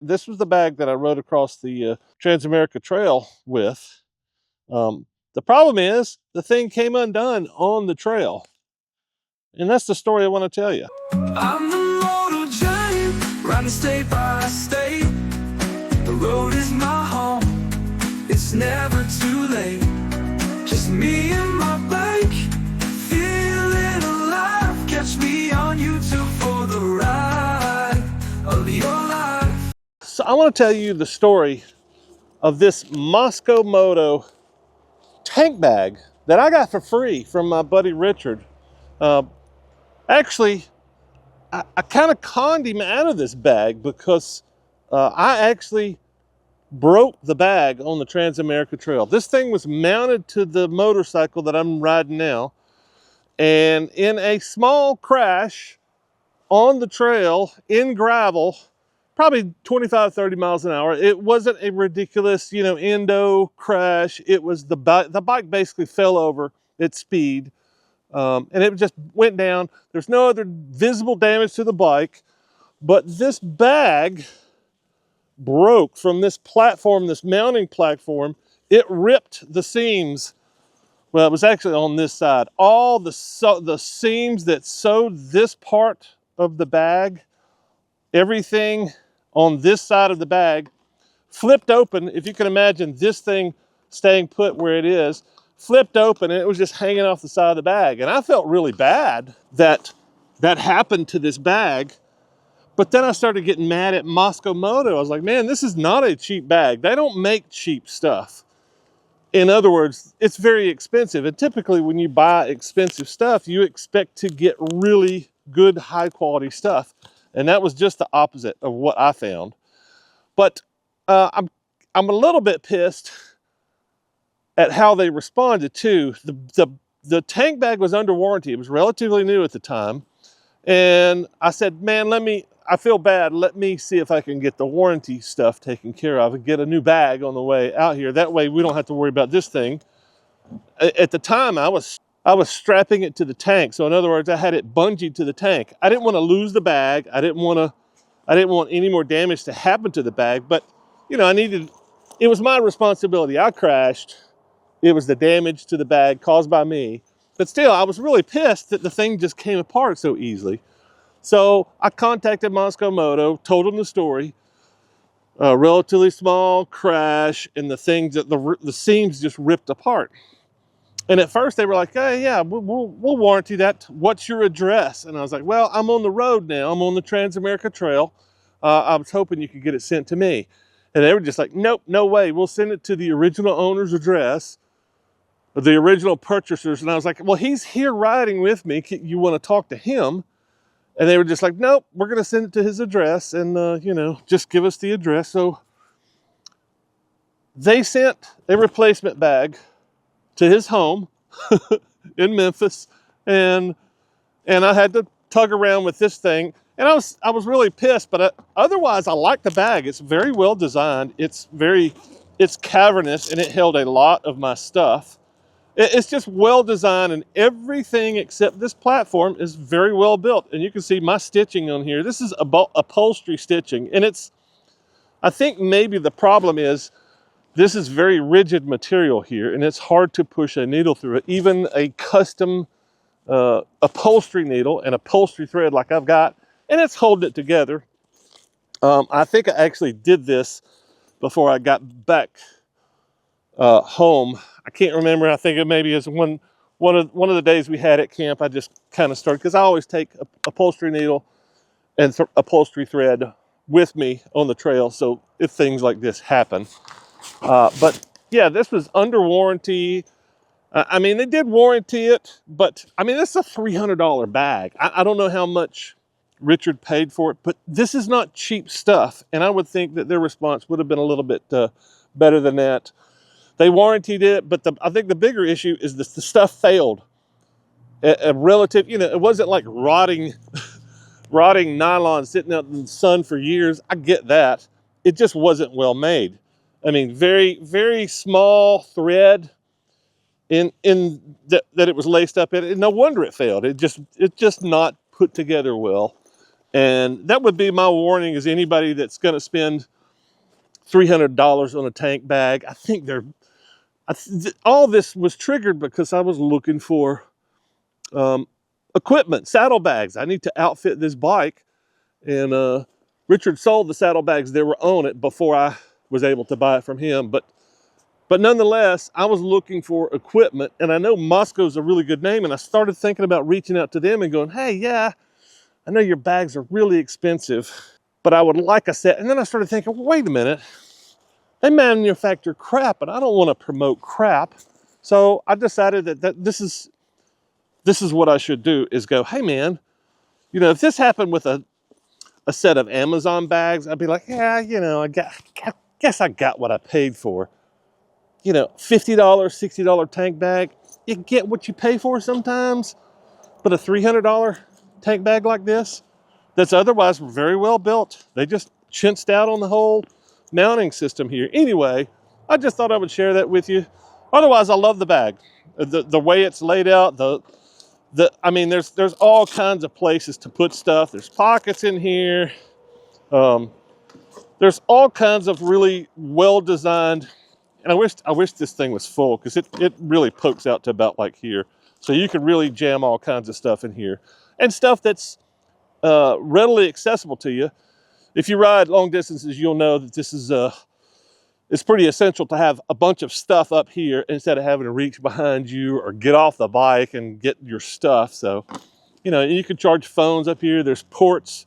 This was the bag that I rode across the Trans-America Trail with. The problem is the thing came undone on the trail. And that's the story I want to tell you. I'm the motor giant, riding state by state. The road is my home, it's never too late. Just me and my bike, feeling alive. Catch me on YouTube for the ride of your life. So I want to tell you the story of this Mosko Moto tank bag that I got for free from my buddy Richard. Actually, I kind of conned him out of this bag because I actually broke the bag on the Trans-America Trail. This thing was mounted to the motorcycle that I'm riding now, and in a small crash on the trail in gravel, probably 25, 30 miles an hour. It wasn't a ridiculous, endo crash. It was the bike basically fell over at speed. And it just went down. There's no other visible damage to the bike, but this bag broke from this platform, this mounting platform. It ripped the seams. Well, it was actually on this side. All the seams that sewed this part of the bag, everything on this side of the bag flipped open. If you can imagine this thing staying put where it is, flipped open, and it was just hanging off the side of the bag. And I felt really bad that that happened to this bag. But then I started getting mad at Mosko Moto. I was like, man, this is not a cheap bag. They don't make cheap stuff. In other words, it's very expensive. And typically when you buy expensive stuff, you expect to get really good, high quality stuff. And that was just the opposite of what I found. But I'm a little bit pissed at how they responded too. The tank bag was under warranty. It was relatively new at the time. And I said, man, I feel bad. Let me see if I can get the warranty stuff taken care of and get a new bag on the way out here. That way we don't have to worry about this thing. At the time, I was strapping it to the tank. So in other words, I had it bungeed to the tank. I didn't want to lose the bag. I didn't want any more damage to happen to the bag, but it was my responsibility. I crashed. It was the damage to the bag caused by me. But still, I was really pissed that the thing just came apart so easily. So I contacted Mosko Moto, told them the story. A relatively small crash, and the things that the seams just ripped apart. And at first they were like, hey, yeah, we'll warranty that. What's your address? And I was like, well, I'm on the road now. I'm on the Trans-America Trail. I was hoping you could get it sent to me. And they were just like, nope, no way. We'll send it to the original owner's address, the original purchasers. And I was like, well, he's here riding with me. You want to talk to him? And they were just like, nope, we're going to send it to his address and, just give us the address. So they sent a replacement bag to his home in Memphis. And I had to tug around with this thing. And I was really pissed, but otherwise I like the bag. It's very well designed. It's cavernous, and it held a lot of my stuff. It's just well designed, and everything except this platform is very well built. And you can see my stitching on here. This is upholstery stitching, and I think maybe the problem is this is very rigid material here, and it's hard to push a needle through it. Even a custom upholstery needle and upholstery thread like I've got, and it's holding it together. I think I actually did this before I got back home. I can't remember. I think it maybe is one of the days we had at camp. I just kind of started, because I always take a upholstery needle and upholstery thread with me on the trail, so if things like this happen. But yeah, this was under warranty. I mean, they did warranty it, but I mean, this is a $300 bag. I don't know how much Richard paid for it, but this is not cheap stuff, and I would think that their response would have been a little bit better than that. They warranted it, but I think the bigger issue is the stuff failed. A relative, it wasn't like rotting nylon sitting out in the sun for years. I get that. It just wasn't well made. I mean, very, very small thread in that it was laced up in. And no wonder it failed. It's just not put together well. And that would be my warning is anybody that's going to spend $300 on a tank bag. I think all this was triggered because I was looking for equipment, saddlebags. I need to outfit this bike. And Richard sold the saddlebags that were on it before I was able to buy it from him. But nonetheless, I was looking for equipment, and I know Mosko's a really good name, and I started thinking about reaching out to them and going, hey, yeah, I know your bags are really expensive, but I would like a set. And then I started thinking, well, wait a minute, they manufacture crap, and I don't want to promote crap. So I decided that this is what I should do is go, hey man, you know, if this happened with a set of Amazon bags, I'd be like, yeah, you know, I guess I got what I paid for. You know, $50, $60 tank bag, you get what you pay for sometimes. But a $300 tank bag like this, that's otherwise very well built, they just chinched out on the whole mounting system here. Anyway, I just thought I would share that with you. Otherwise, I love the bag. The way it's laid out, I mean, there's all kinds of places to put stuff. There's pockets in here. There's all kinds of really well-designed, and I wish this thing was full because it really pokes out to about like here. So you can really jam all kinds of stuff in here and stuff that's readily accessible to you. If you ride long distances, you'll know that this is it's pretty essential to have a bunch of stuff up here instead of having to reach behind you or get off the bike and get your stuff. So, you know, you can charge phones up here. There's ports,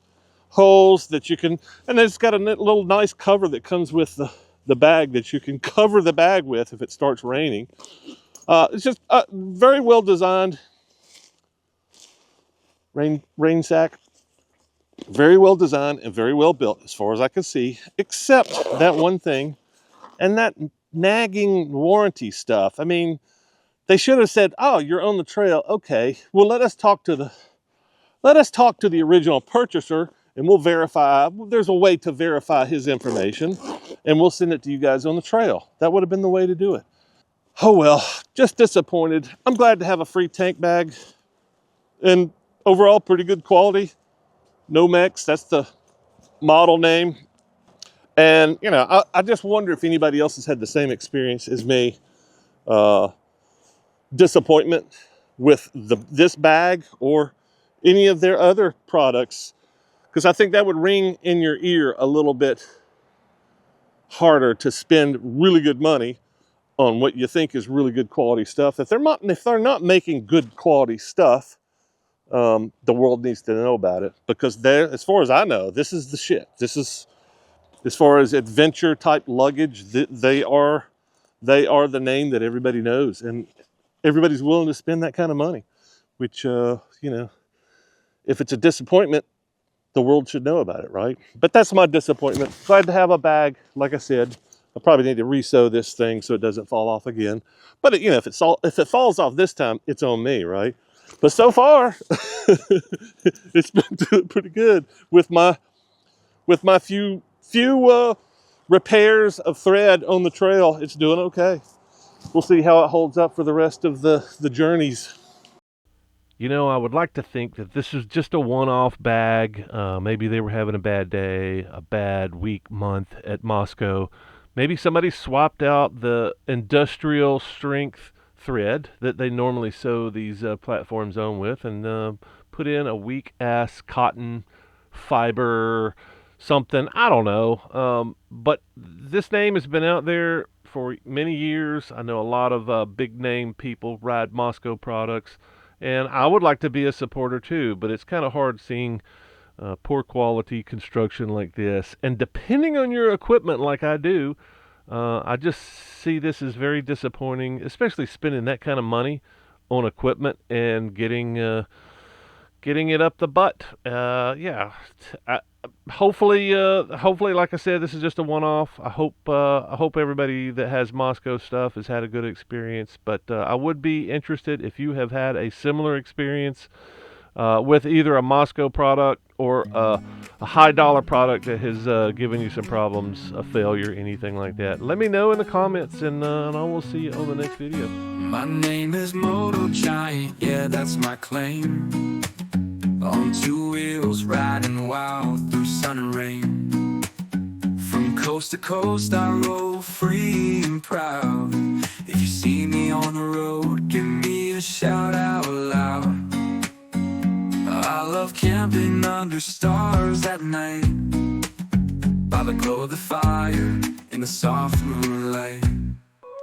holes that you can, and it's got a little nice cover that comes with the bag that you can cover the bag with if it starts raining. It's just very well designed rain sack. Very well designed and very well built as far as I can see, except that one thing and that nagging warranty stuff. I mean, they should have said, oh, you're on the trail. Okay, well, let us talk to the original purchaser and we'll verify. There's a way to verify his information and we'll send it to you guys on the trail. That would have been the way to do it. Oh, well, just disappointed. I'm glad to have a free tank bag and overall pretty good quality. Nomax, that's the model name. And, you know, I just wonder if anybody else has had the same experience as me. Disappointment with this bag or any of their other products. Because I think that would ring in your ear a little bit harder to spend really good money on what you think is really good quality stuff. If they're not making good quality stuff, the world needs to know about it, because as far as I know, this is the shit. This is, as far as adventure type luggage, they are the name that everybody knows, and everybody's willing to spend that kind of money, which, you know, if it's a disappointment, the world should know about it, right? But that's my disappointment. Glad to have a bag. Like I said, I probably need to re-sew this thing so it doesn't fall off again. But you know, if it falls off this time, it's on me, right? But so far, it's been doing pretty good with my few repairs of thread on the trail. It's doing okay. We'll see how it holds up for the rest of the journeys. You know, I would like to think that this is just a one-off bag. Maybe they were having a bad day, a bad week, month at Mosko. Maybe somebody swapped out the industrial strength thread that they normally sew these platforms on with and put in a weak-ass cotton fiber something. I don't know. But this name has been out there for many years. I know a lot of big-name people ride Mosko products. And I would like to be a supporter too, but it's kind of hard seeing poor quality construction like this. And depending on your equipment like I do, I just see this as very disappointing, especially spending that kind of money on equipment and getting it up the butt. Yeah. Hopefully, like I said, this is just a one-off. I hope everybody that has Mosko stuff has had a good experience. But I would be interested if you have had a similar experience with either a Mosko product or a high-dollar product that has given you some problems, a failure, anything like that. Let me know in the comments, and I will see you on the next video. My name is Moto Giant, yeah, that's my claim. On two wheels, riding wild through sun and rain. From coast to coast, I roll free and proud. If you see me on the road, give me a shout out loud. I love camping under stars at night, by the glow of the fire in the soft moonlight.